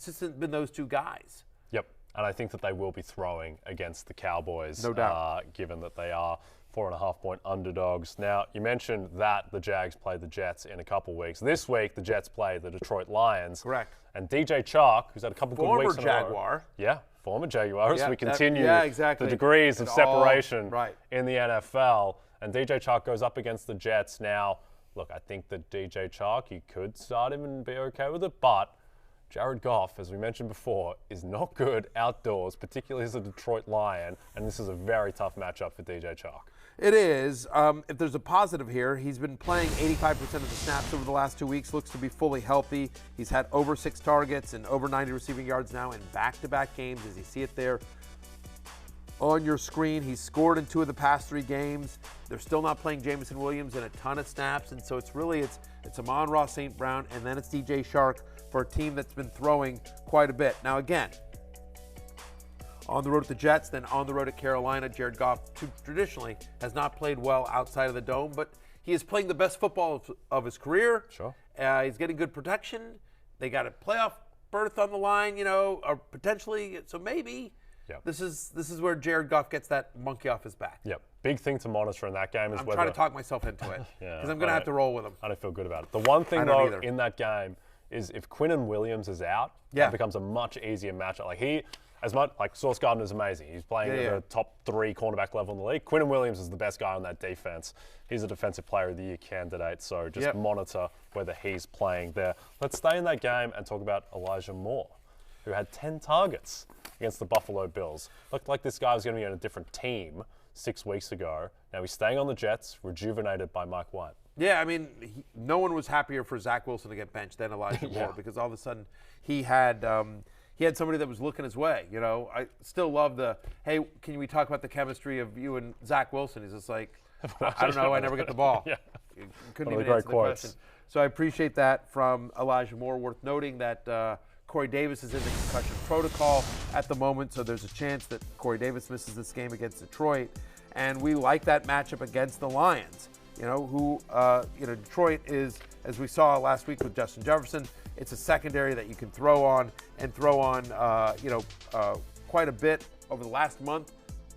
just been those two guys. Yep, and I think that they will be throwing against the Cowboys. No doubt. Given that they are 4.5-point underdogs. Now, you mentioned that the Jags play the Jets in a couple weeks. This week, the Jets play the Detroit Lions. Correct. And DJ Chark, who's had a couple good weeks in a row. Former Jaguar. Yeah, former Jaguar. Yeah, so we continue exactly. the degrees of separation right. in the NFL. And DJ Chark goes up against the Jets. Now, look, I think that DJ Chark, you could start him and be okay with it, but Jared Goff, as we mentioned before, is not good outdoors, particularly as a Detroit Lion, and this is a very tough matchup for DJ Chark. It is. If there's a positive here, he's been playing 85% of the snaps over the last 2 weeks, looks to be fully healthy. He's had over 6 targets and over 90 receiving yards now in back-to-back games, as you see it there on your screen. He's scored in 2 of the past 3 games. They're still not playing Jameson Williams in a ton of snaps, and so it's Amon-Ra St. Brown, and then it's DJ Chark for a team that's been throwing quite a bit. Now, again, on the road at the Jets, then on the road at Carolina. Jared Goff traditionally has not played well outside of the dome, but he is playing the best football of his career. Sure. He's getting good protection. They got a playoff berth on the line, you know, or potentially. So maybe this is where Jared Goff gets that monkey off his back. Yep. Big thing to monitor in that game is I'm whether... trying to talk myself into it because I'm going to have to roll with him. I don't feel good about it. The one thing, though, in that game is if Quinnen Williams is out, it becomes a much easier matchup. Like Sauce Gardner is amazing. He's playing at the top 3 cornerback level in the league. Quinnen Williams is the best guy on that defense. He's a Defensive Player of the Year candidate, so just monitor whether he's playing there. Let's stay in that game and talk about Elijah Moore, who had 10 targets against the Buffalo Bills. Looked like this guy was going to be on a different team 6 weeks ago. Now he's staying on the Jets, rejuvenated by Mike White. Yeah, I mean, no one was happier for Zach Wilson to get benched than Elijah Moore because all of a sudden he had somebody that was looking his way. You know, I still love hey, can we talk about the chemistry of you and Zach Wilson? He's just like, I don't know, I never get the ball. Couldn't even answer the question. So I appreciate that from Elijah Moore. Worth noting that Corey Davis is in the concussion protocol at the moment, so there's a chance that Corey Davis misses this game against Detroit. And we like that matchup against the Lions. You know, Detroit is, as we saw last week with Justin Jefferson, it's a secondary that you can throw on quite a bit over the last month.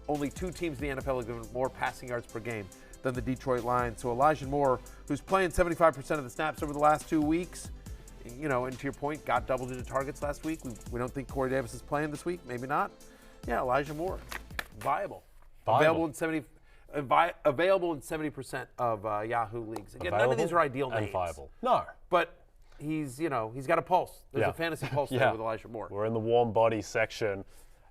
Only 2 teams in the NFL have given more passing yards per game than the Detroit Lions. So Elijah Moore, who's playing 75% of the snaps over the last 2 weeks, you know, and to your point, got double-digit targets last week. We don't think Corey Davis is playing this week. Maybe not. Yeah, Elijah Moore, viable. Available in 70% of Yahoo leagues. Again, none of these are ideal names. And viable. No. But he's got a pulse. There's a fantasy pulse there with Elijah Moore. We're in the warm body section.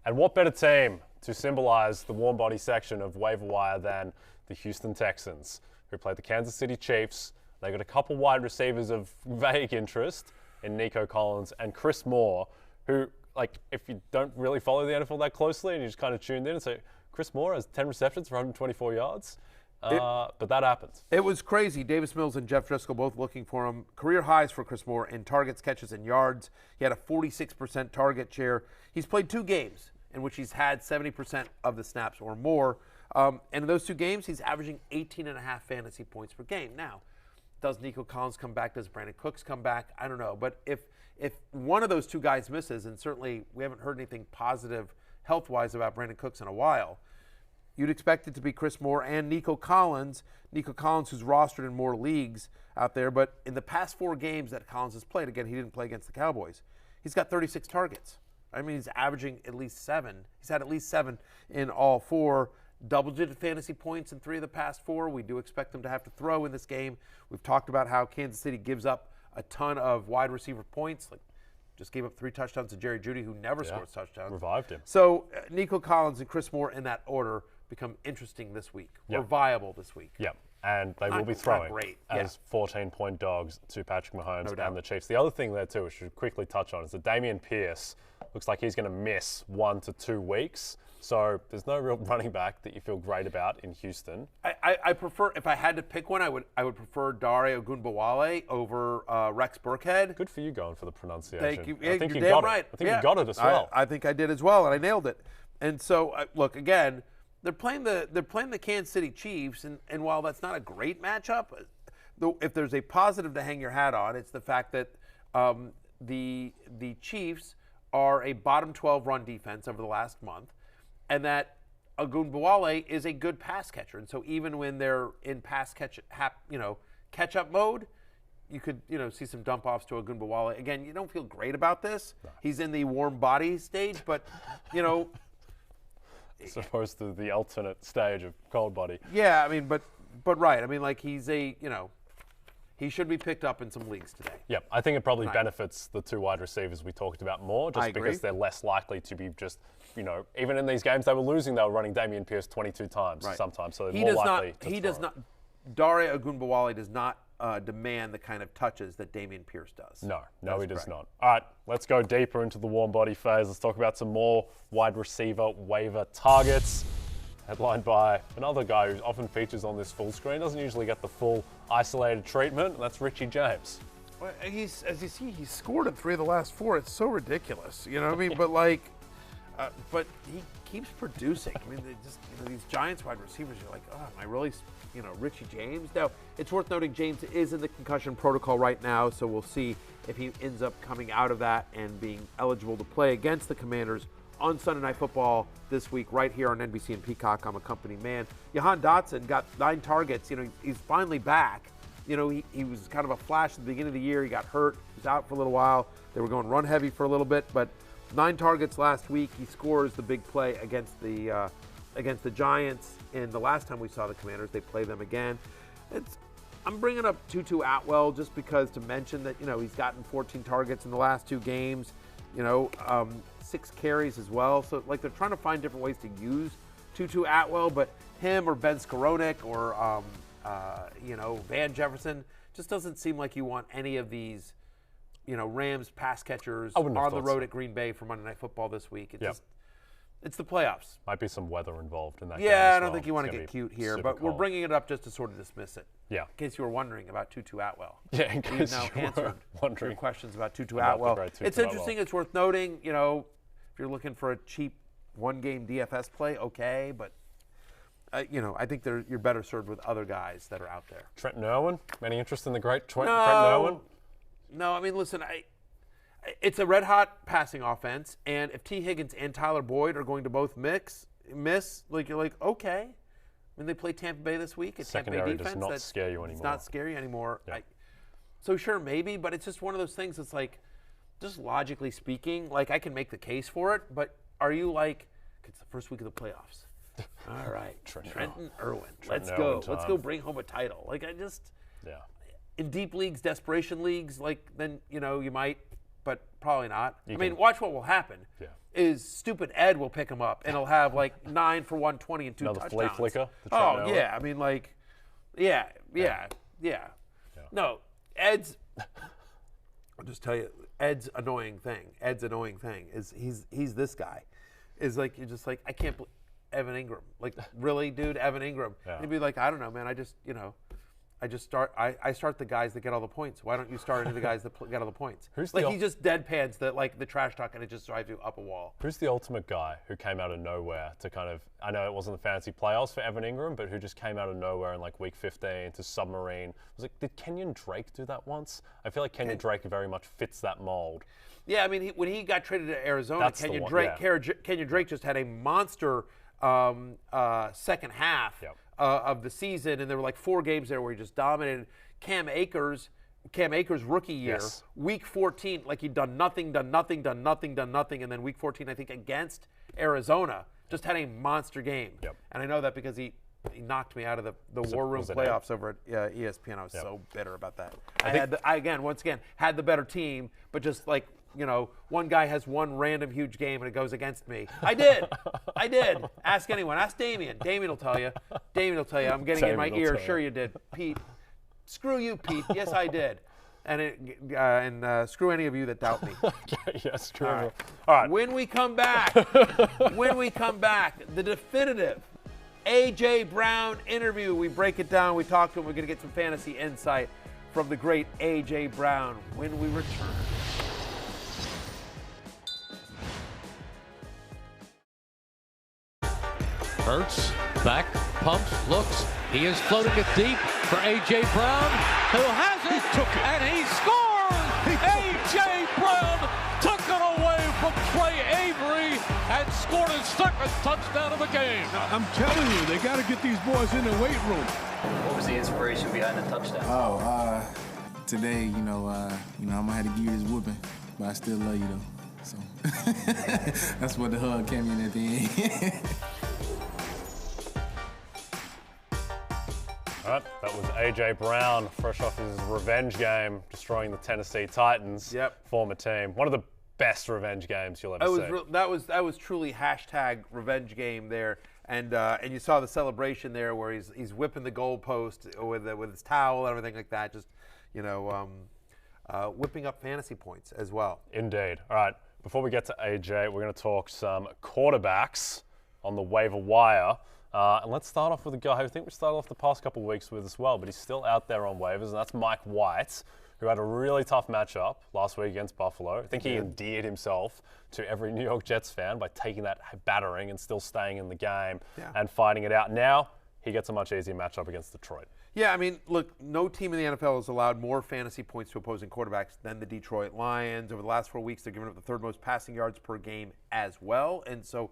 And what better team to symbolize the warm body section of waiver wire than the Houston Texans, who played the Kansas City Chiefs. They got a couple wide receivers of vague interest in Nico Collins and Chris Moore, who, like, if you don't really follow the NFL that closely and you just kind of tuned in and say, Chris Moore has 10 receptions for 124 yards. But that happens. It was crazy. Davis Mills and Jeff Driscoll both looking for him. Career highs for Chris Moore in targets, catches, and yards. He had a 46% target share. He's played 2 games in which he's had 70% of the snaps or more. And in those 2 games, he's averaging 18.5 fantasy points per game. Now, does Nico Collins come back? Does Brandon Cooks come back? I don't know. But if one of those 2 guys misses, and certainly we haven't heard anything positive health-wise about Brandon Cooks in a while, you'd expect it to be Chris Moore and Nico Collins. Nico Collins, who's rostered in more leagues out there. But in the past 4 games that Collins has played, again, he didn't play against the Cowboys, he's got 36 targets. I mean, he's averaging at least 7. He's had at least 7 in all 4. Double-digit fantasy points in 3 of the past 4. We do expect him to have to throw in this game. We've talked about how Kansas City gives up a ton of wide receiver points. Like, just gave up 3 touchdowns to Jerry Jeudy, who never scores touchdowns. Revived him. So Nico Collins and Chris Moore in that order become interesting this week, or viable this week. Yeah. and they will be Not throwing great. as 14-point dogs to Patrick Mahomes No doubt. and the Chiefs. The other thing there, too, we should quickly touch on is that Dameon Pierce looks like he's going to miss 1 to 2 weeks. So there's no real running back that you feel great about in Houston. I prefer, if I had to pick one, I would prefer Dare Ogunbowale over Rex Burkhead. Good for you going for the pronunciation. Thank you. I think You're you damn got right. it. I think you got it as well. I think I did as well, and I nailed it. And so, look, again, they're playing the Kansas City Chiefs, and while that's not a great matchup, if there's a positive to hang your hat on, it's the fact that the Chiefs are a bottom 12 run defense over the last month, and that Ogunbowale is a good pass catcher. And so even when they're in pass catch up mode, you could see some dump offs to Ogunbowale. Again, you don't feel great about this. No. He's in the warm body stage, but as opposed to the alternate stage of cold body. Yeah, I mean, but right. I mean, like he's he should be picked up in some leagues today. Yep, I think it probably benefits the 2 wide receivers we talked about more, just because they're less likely to be just, even in these games they were losing, they were running Dameon Pierce 22 times sometimes, so they're more likely to throw. Dare Ogunbowale does not demand the kind of touches that Dameon Pierce does. No, he does not. All right, let's go deeper into the warm body phase. Let's talk about some more wide receiver waiver targets. Headlined by another guy who often features on this full screen, doesn't usually get the full isolated treatment, and that's Richie James. Well, as you see, he's scored in 3 of the last 4. It's so ridiculous, you know what I mean? But he keeps producing. I mean, they just these Giants wide receivers, you're like, oh, am I really, Richie James? Now, it's worth noting James is in the concussion protocol right now, so we'll see if he ends up coming out of that and being eligible to play against the Commanders on Sunday Night Football this week, right here on NBC and Peacock. I'm a company man. Jahan Dotson got 9 targets. He's finally back. He was kind of a flash at the beginning of the year. He got hurt. He was out for a little while. They were going run heavy for a little bit, but 9 targets last week. He scores the big play against the Giants. And the last time we saw the Commanders, they play them again. I'm bringing up Tutu Atwell just because to mention that he's gotten 14 targets in the last 2 games. 6 carries as well. So, they're trying to find different ways to use Tutu Atwell, but him or Ben Skowronek or, Van Jefferson just doesn't seem like you want any of these, Rams pass catchers on the road at Green Bay for Monday Night Football this week. It's the playoffs. Might be some weather involved in that game Yeah, as I don't well. think you want to get cute here, but we're bringing it up just to sort of dismiss it. Yeah. In case you were wondering about Tutu Atwell. Yeah, in case now you answered were wondering your questions about Tutu about Atwell. Tutu It's interesting. Atwell. It's worth noting, if you're looking for a cheap 1-game DFS play, okay, but I think you're better served with other guys that are out there. Trenton Irwin? Any interest in the great Trenton Irwin? No, I mean, listen, it's a red-hot passing offense, and if T. Higgins and Tyler Boyd are going to both miss, you're like, okay. When they play Tampa Bay this week, it's Tampa Bay Secondary defense. does not scare you anymore. It's not scary anymore. Yeah. So sure, maybe, but it's just one of those things that's like, just logically speaking, I can make the case for it, but are you like, it's the first week of the playoffs. All right, Trenton Irwin. Let's go. Let's go bring home a title. In deep leagues, desperation leagues, then, you might, but probably not. Watch what will happen. Yeah. Is stupid Ed will pick him up, and he'll have 9 for 120 and 2 touchdowns. Another flea flicker? Oh, yeah. Yeah. No, Ed's, I'll just tell you, Ed's annoying thing is he's this guy. Is you're just I can't believe Evan Ingram. Really, dude, Evan Ingram. Yeah. And he'd be like, I don't know, man. I start the guys that get all the points. Why don't you start any of the guys that get all the points? He just deadpans the trash talk, and it just drives you up a wall. Who's the ultimate guy who came out of nowhere to kind of, I know it wasn't the fantasy playoffs for Evan Ingram, but who just came out of nowhere in week 15 to submarine? I was did Kenyon Drake do that once? I feel like Kenyon Drake very much fits that mold. Yeah, when he got traded to Arizona, Kenyon Drake just had a monster second half. Yep. Of the season, and there were 4 games there where he just dominated. Cam Akers' rookie year, week 14, he'd done nothing, and then week 14, I think, against Arizona, just had a monster game. Yep. And I know that because he knocked me out of the War Room playoffs over at ESPN. I was so bitter about that. Once again, had the better team, but just one guy has one random huge game and it goes against me. I did. Ask anyone. Ask Damien. Damien will tell you. I'm getting in my ear. Sure you did. Pete. Screw you, Pete. Yes, I did. And screw any of you that doubt me. Yeah, screw All me. right. All right. When we come back, the definitive A.J. Brown interview. We break it down. We talk to him. We're going to get some fantasy insight from the great A.J. Brown when we return. Hurts, back, pumps, looks. He is floating it deep for A.J. Brown, who has it, and he scores! A.J. Brown took it away from Trey Avery and scored his second touchdown of the game. I'm telling you, they got to get these boys in the weight room. What was the inspiration behind the touchdown? Today, I'm gonna have to give you this whooping, but I still love you though. So that's what the hug came in at the end. All right, that was A.J. Brown, fresh off his revenge game, destroying the Tennessee Titans, former team. One of the best revenge games you'll ever see. That was truly hashtag revenge game there, and you saw the celebration there where he's whipping the goalpost with his towel and everything like that, just whipping up fantasy points as well. Indeed. All right, before we get to A.J., we're going to talk some quarterbacks on the waiver wire. And let's start off with a guy who I think we started off the past couple of weeks with as well, but he's still out there on waivers, and that's Mike White, who had a really tough matchup last week against Buffalo. I think he endeared himself to every New York Jets fan by taking that battering and still staying in the game and fighting it out. Now he gets a much easier matchup against Detroit. Yeah, I mean, look, no team in the NFL has allowed more fantasy points to opposing quarterbacks than the Detroit Lions. Over the last 4 weeks, they're giving up the third most passing yards per game as well, and so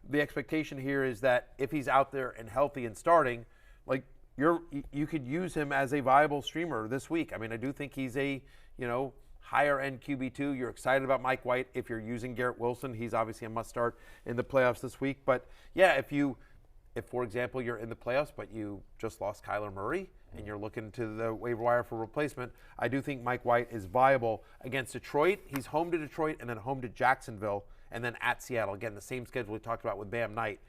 the expectation here is that if he's out there and healthy and starting, like you could use him as a viable streamer this week. I mean, I do think he's a higher end QB2. You're excited about Mike White if you're using Garrett Wilson. He's obviously a must start in the playoffs this week. But yeah, if for example you're in the playoffs but you just lost Kyler Murray and you're looking to the waiver wire for replacement, I do think Mike White is viable against Detroit. He's home to Detroit and then home to Jacksonville, and then at Seattle. Again, the same schedule we talked about with Bam Knight.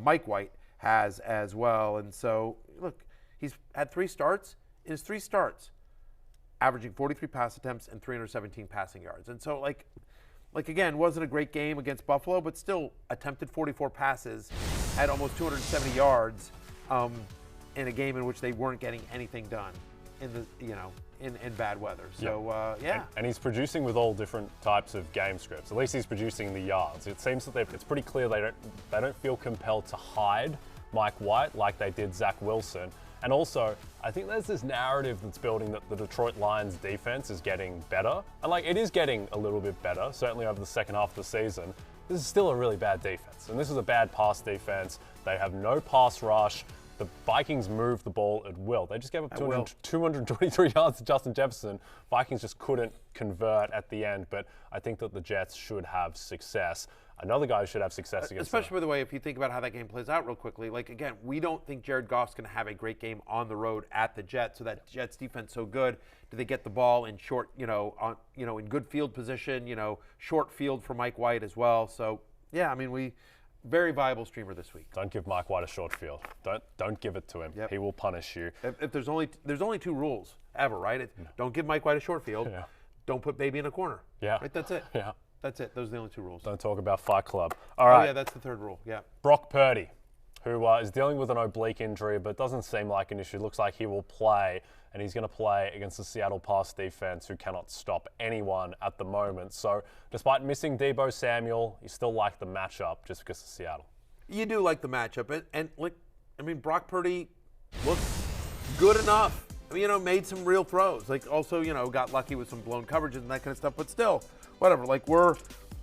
Mike White has as well. And so, look, he's had 3 starts. In his 3 starts, averaging 43 pass attempts and 317 passing yards. And so, like again, wasn't a great game against Buffalo, but still attempted 44 passes, had almost 270 yards in a game in which they weren't getting anything done in bad weather. So, And he's producing with all different types of game scripts. At least he's producing the yards. It seems that it's pretty clear they don't feel compelled to hide Mike White like they did Zach Wilson. And also, I think there's this narrative that's building that the Detroit Lions defense is getting better. And it is getting a little bit better, certainly over the second half of the season. This is still a really bad defense. And this is a bad pass defense. They have no pass rush. The Vikings move the ball at will. They just gave up 223 yards to Justin Jefferson. Vikings just couldn't convert at the end, but I think that the Jets should have success. Another guy who should have success against especially, by the way, if you think about how that game plays out real quickly, again, we don't think Jared Goff's going to have a great game on the road at the Jets. So that Jets defense so good. Do they get the ball in short, in good field position, short field for Mike White as well. So, yeah, I mean, very viable streamer this week. Don't give Mike White a short field. Don't give it to him. He will punish you. If there's only 2 rules ever, right? Don't give Mike White a short field. Yeah. Don't put baby in a corner. Yeah. Right. That's it. Yeah. That's it. Those are the only 2 rules. Don't talk about Fight Club. All right. Oh, yeah, that's the 3rd rule. Yeah. Brock Purdy, who is dealing with an oblique injury, but doesn't seem like an issue. Looks like he will play, and he's going to play against the Seattle pass defense, who cannot stop anyone at the moment. So, despite missing Deebo Samuel, you still like the matchup just because of Seattle. You do like the matchup, and Brock Purdy looked good enough. I mean, made some real throws. Also, got lucky with some blown coverages and that kind of stuff. But still, whatever.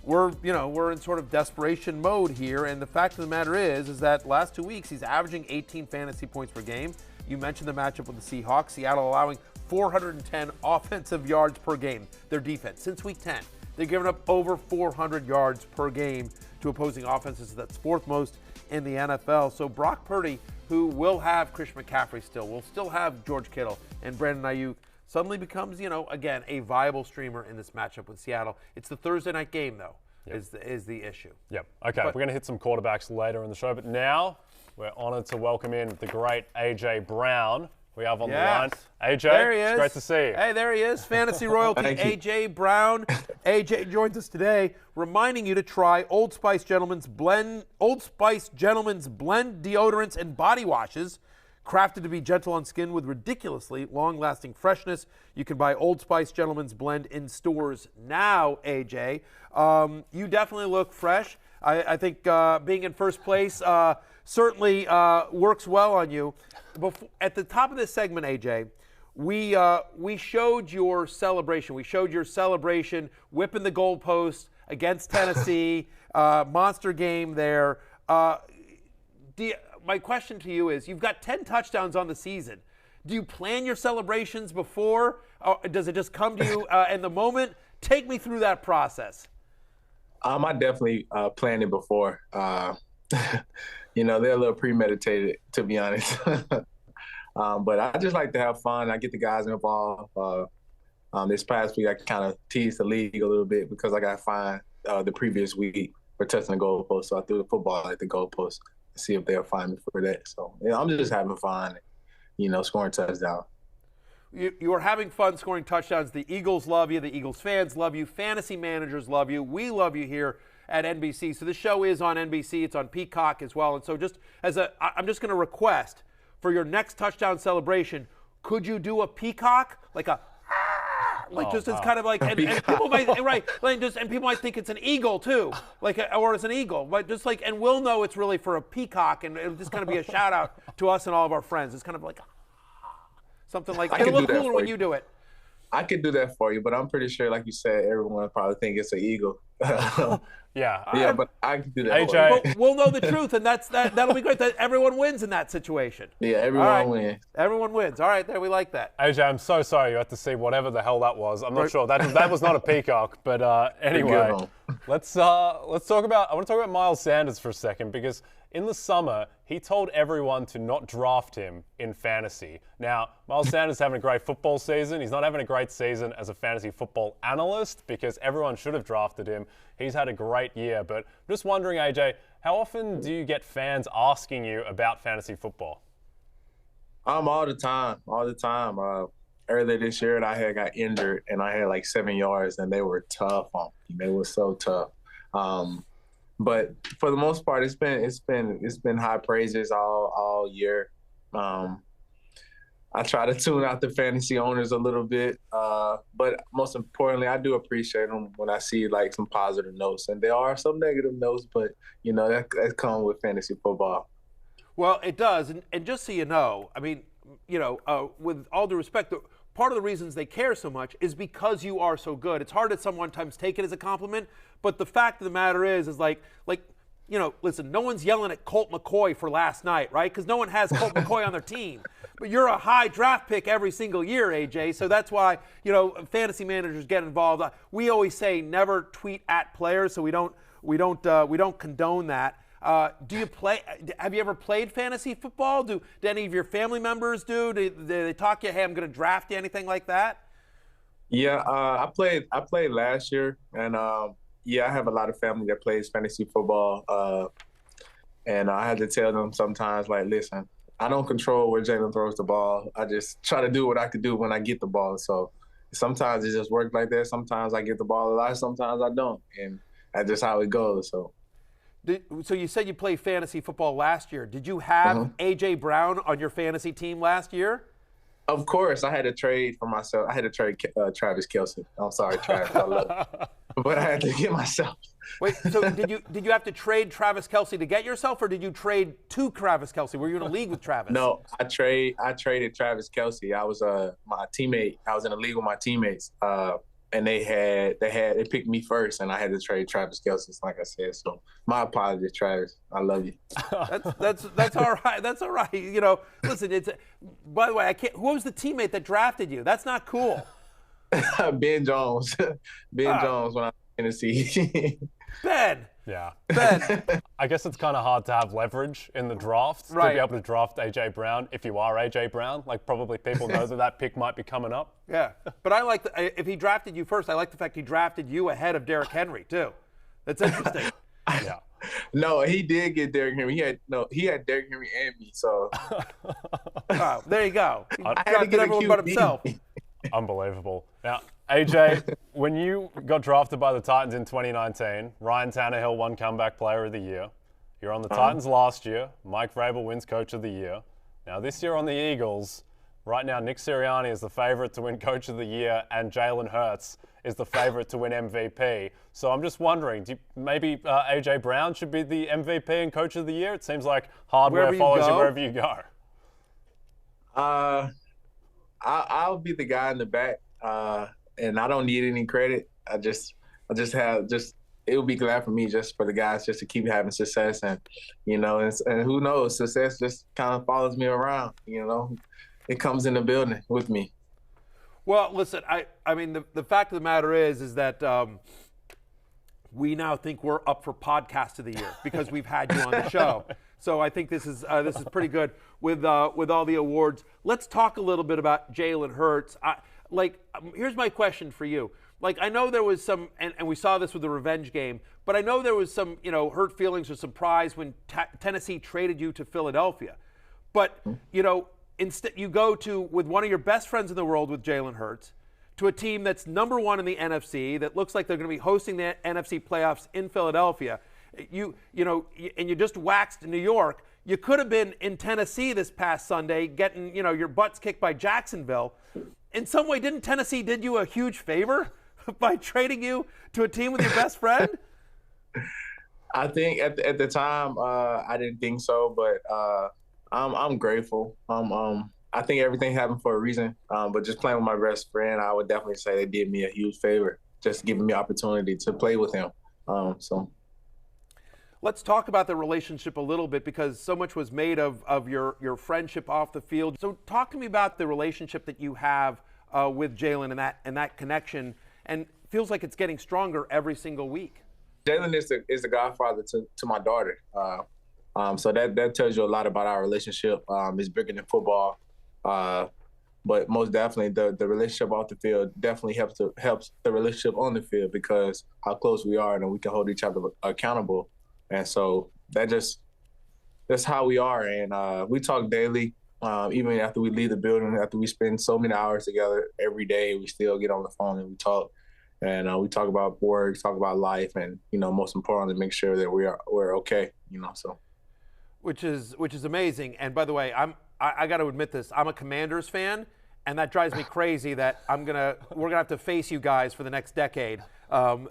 We're in sort of desperation mode here. And the fact of the matter is that last 2 weeks he's averaging 18 fantasy points per game. You mentioned the matchup with the Seahawks. Seattle allowing 410 offensive yards per game. Their defense since week 10. They're giving up over 400 yards per game to opposing offenses. That's 4th most in the NFL. So Brock Purdy, who will have Christian McCaffrey still, will still have George Kittle and Brandon Ayuk, suddenly becomes, again, a viable streamer in this matchup with Seattle. It's the Thursday night game, though, is the issue. Yep. Okay, we're going to hit some quarterbacks later in the show, but now we're honored to welcome in the great A.J. Brown. We have on the line. AJ, there he is. It's great to see you. Hey, there he is. Fantasy royalty, AJ Brown. AJ joins us today, reminding you to try Old Spice Gentleman's Blend deodorants and body washes, crafted to be gentle on skin with ridiculously long-lasting freshness. You can buy Old Spice Gentleman's Blend in stores now, AJ. You definitely look fresh. I think being in first place certainly works well on you. At the top of this segment, AJ, we showed your celebration. We showed your celebration whipping the goalpost against Tennessee, monster game there. My question to you is, you've got 10 touchdowns on the season. Do you plan your celebrations before? Or does it just come to you in the moment? Take me through that process. I definitely planned it before. They're a little premeditated, to be honest. But I just like to have fun. I get the guys involved. This past week, I kind of teased the league a little bit because I got fined the previous week for touching the goalpost. So I threw the football at the goalpost to see if they'll fine me for that. So I'm just having fun, scoring touchdowns. You are having fun scoring touchdowns. The Eagles love you. The Eagles fans love you. Fantasy managers love you. We love you here at NBC. So this show is on NBC. It's on Peacock as well. And so I'm just going to request for your next touchdown celebration, could you do a peacock? It's kind of like, and people might, and people might think it's an eagle too, or it's an eagle, but and we'll know it's really for a peacock, and it'll just kind of be a shout out to us and all of our friends. It's kind of like something like, it'll look cooler when you do it. I could do that for you, but I'm pretty sure, like you said, everyone probably think it's an eagle. Yeah, but I can do that. AJ, but we'll know the truth, and that'll be great. That everyone wins in that situation. Yeah, everyone wins. Everyone wins. All right, there, we like that. AJ, I'm so sorry you had to see whatever the hell that was. I'm not sure. That was not a peacock, but anyway, let's talk about. I want to talk about Miles Sanders for a second, because in the summer he told everyone to not draft him in fantasy. Now, Miles Sanders is having a great football season. He's not having a great season as a fantasy football analyst, because everyone should have drafted him. He's had a great year, but I'm just wondering, AJ, how often do you get fans asking you about fantasy football? All the time. Earlier this year, I got injured, and I had like 7 yards, and they were tough on me. They were so tough. But for the most part, it's been high praises all year. I try to tune out the fantasy owners a little bit, but most importantly, I do appreciate them when I see like some positive notes, and there are some negative notes, but that comes with fantasy football. Well, it does, and just so you know, I mean, with all due respect, part of the reasons they care so much is because you are so good. It's hard to sometimes take it as a compliment, but the fact of the matter is listen, no one's yelling at Colt McCoy for last night, right? Because no one has Colt McCoy on their team. But you're a high draft pick every single year, AJ. So that's why, fantasy managers get involved. We always say never tweet at players, so we don't condone that. Do you play? Have you ever played fantasy football? Do any of your family members do? Do they talk to you? Hey, I'm going to draft you. Anything like that? Yeah, I played last year, and I have a lot of family that plays fantasy football, and I had to tell them sometimes, like, listen, I don't control where Jalen throws the ball. I just try to do what I can do when I get the ball. So sometimes it just works like that. Sometimes I get the ball a lot. Sometimes I don't, and that's just how it goes. So you said you played fantasy football last year. Did you have A.J. Brown on your fantasy team last year? Of course. I had to trade for myself. I had to trade Travis Kelce. I'm sorry, Travis. I love you. But I had to get myself. Wait, so did you have to trade Travis Kelce to get yourself, or did you trade to Travis Kelce? Were you in a league with Travis? No, I traded Travis Kelce. I was my teammate. I was in a league with my teammates. And they picked me first, and I had to trade Travis Kelce, like I said. So my apologies, Travis. I love you. That's all right. That's all right. Listen. By the way, who was the teammate that drafted you? That's not cool. Ben Jones. Jones when I was in Tennessee. Ben. Yeah. Ben. I guess it's kind of hard to have leverage in the draft to be able to draft A.J. Brown if you are A.J. Brown. Like, probably people know that pick might be coming up. Yeah. But I like if he drafted you first, I like the fact he drafted you ahead of Derrick Henry, too. That's interesting. Yeah. No, he did get Derrick Henry. He had Derrick Henry and me, so. Oh, there you go. He I had to drafted get a everyone but QB. himself. Unbelievable. Now, AJ, when you got drafted by the Titans in 2019, Ryan Tannehill won Comeback Player of the Year. You're on the Titans last year. Mike Vrabel wins Coach of the Year. Now, this year on the Eagles, right now Nick Sirianni is the favorite to win Coach of the Year, and Jalen Hurts is the favorite to win MVP. So I'm just wondering, maybe AJ Brown should be the MVP and Coach of the Year? It seems like hardware follows you wherever you go. I'll be the guy in the back, and I don't need any credit. I just it would be glad for me just for the guys just to keep having success, and and who knows, success just kind of follows me around. It comes in the building with me. Well, listen, I mean, the fact of the matter is that we now think we're up for Podcast of the Year because we've had you on the show. So I think this is pretty good with all the awards. Let's talk a little bit about Jalen Hurts. Here's my question for you. I know there was some, and we saw this with the revenge game, but I know there was some, hurt feelings or surprise when Tennessee traded you to Philadelphia. But, instead you go with one of your best friends in the world with Jalen Hurts to a team that's number one in the NFC that looks like they're going to be hosting the NFC playoffs in Philadelphia. And you just waxed New York. You could have been in Tennessee this past Sunday getting, your butts kicked by Jacksonville. In some way, didn't Tennessee did you a huge favor by trading you to a team with your best friend? I think at the time I didn't think so, but I'm grateful. I think everything happened for a reason. But just playing with my best friend, I would definitely say they did me a huge favor, just giving me opportunity to play with him. Let's talk about the relationship a little bit because so much was made of your friendship off the field. So talk to me about the relationship that you have with Jalen and that connection, and feels like it's getting stronger every single week. Jalen is the godfather to my daughter. So that tells you a lot about our relationship. It's bigger than football. But most definitely the relationship off the field definitely helps the relationship on the field because how close we are and we can hold each other accountable. And so that's how we are. And we talk daily, even after we leave the building, after we spend so many hours together every day, we still get on the phone and we talk. And we talk about work, talk about life, and, most importantly, make sure that we're okay, so. Which is amazing. And by the way, I got to admit this, I'm a Commanders fan, and that drives me crazy that we're gonna have to face you guys for the next decade. You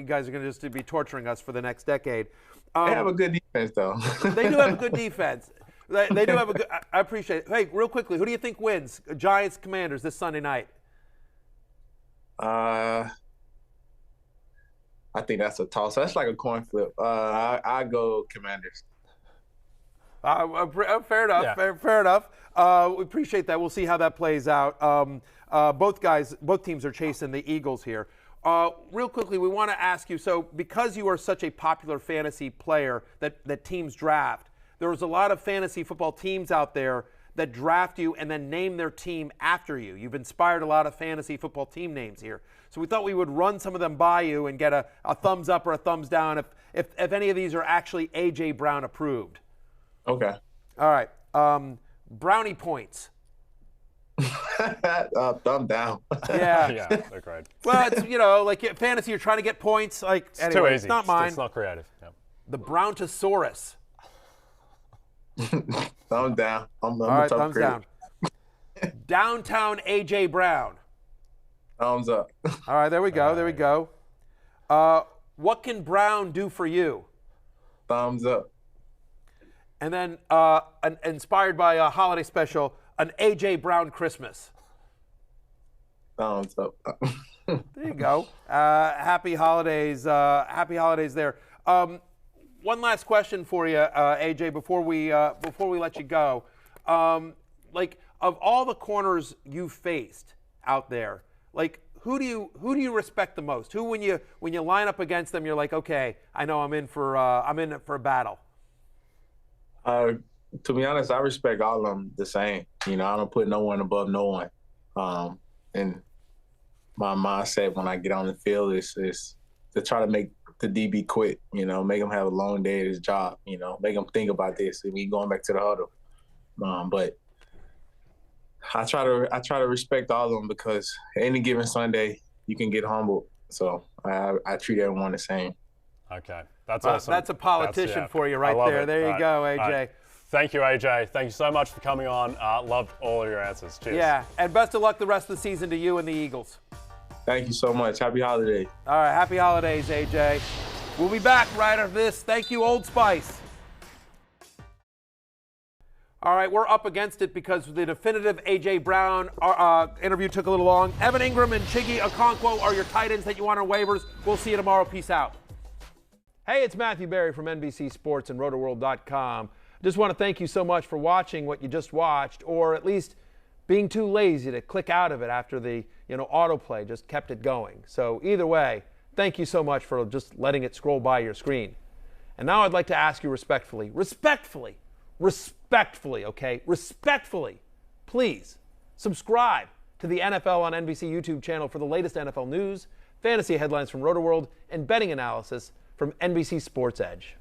guys are gonna just be torturing us for the next decade. They have a good defense, though. They do have a good defense. They do have a good. I appreciate it. Hey, real quickly, who do you think wins? Giants, Commanders this Sunday night. I think that's a toss. That's like a coin flip. I go Commanders. Fair enough. Yeah. Fair enough. We appreciate that. We'll see how that plays out. Both teams are chasing the Eagles here. Real quickly, we want to ask you, so because you are such a popular fantasy player that teams draft, there's a lot of fantasy football teams out there that draft you and then name their team after you. You've inspired a lot of fantasy football team names here. So we thought we would run some of them by you and get a thumbs up or a thumbs down if any of these are actually A.J. Brown approved. Okay. All right. Brownie points. Thumb down. Yeah. Yeah, they're great. Well, it's, like fantasy, you're trying to get points. It's anyway, too easy. It's not mine. It's not creative. Yep. The Browntosaurus. Thumb down. All right, thumbs down. Downtown A.J. Brown. Thumbs up. All right, there we go. There we go. What can Brown do for you? Thumbs up. And then, inspired by a holiday special, an A.J. Brown Christmas. Thumbs up. There you go. Happy holidays. Happy holidays there. One last question for you, A.J. Before we let you go. Of all the corners you've faced out there, who do you respect the most? Who, when you line up against them, you're like, okay, I know I'm in for a battle. To be honest, I respect all of them the same. You know, I don't put no one above no one. And my mindset when I get on the field is to try to make the DB quit. You know, make him have a long day at his job. You know, make him think about this and we going back to the huddle. But I try to respect all of them because any given Sunday you can get humbled. So I treat everyone the same. Okay, that's awesome. That's a politician for you right there. There you go, AJ. Right. Thank you, AJ. Thank you so much for coming on. Loved all of your answers. Cheers. Yeah, and best of luck the rest of the season to you and the Eagles. Thank you so much. Happy holidays. All right, happy holidays, AJ. We'll be back right after this. Thank you, Old Spice. All right, we're up against it because the definitive A.J. Brown interview took a little long. Evan Ingram and Chiggy Okonkwo are your tight ends that you want on waivers. We'll see you tomorrow. Peace out. Hey, it's Matthew Berry from NBC Sports and RotoWorld.com. Just want to thank you so much for watching what you just watched, or at least being too lazy to click out of it after the autoplay just kept it going. So either way, thank you so much for just letting it scroll by your screen. And now I'd like to ask you respectfully, okay? Respectfully, please subscribe to the NFL on NBC YouTube channel for the latest NFL news, fantasy headlines from RotoWorld, and betting analysis from NBC Sports Edge.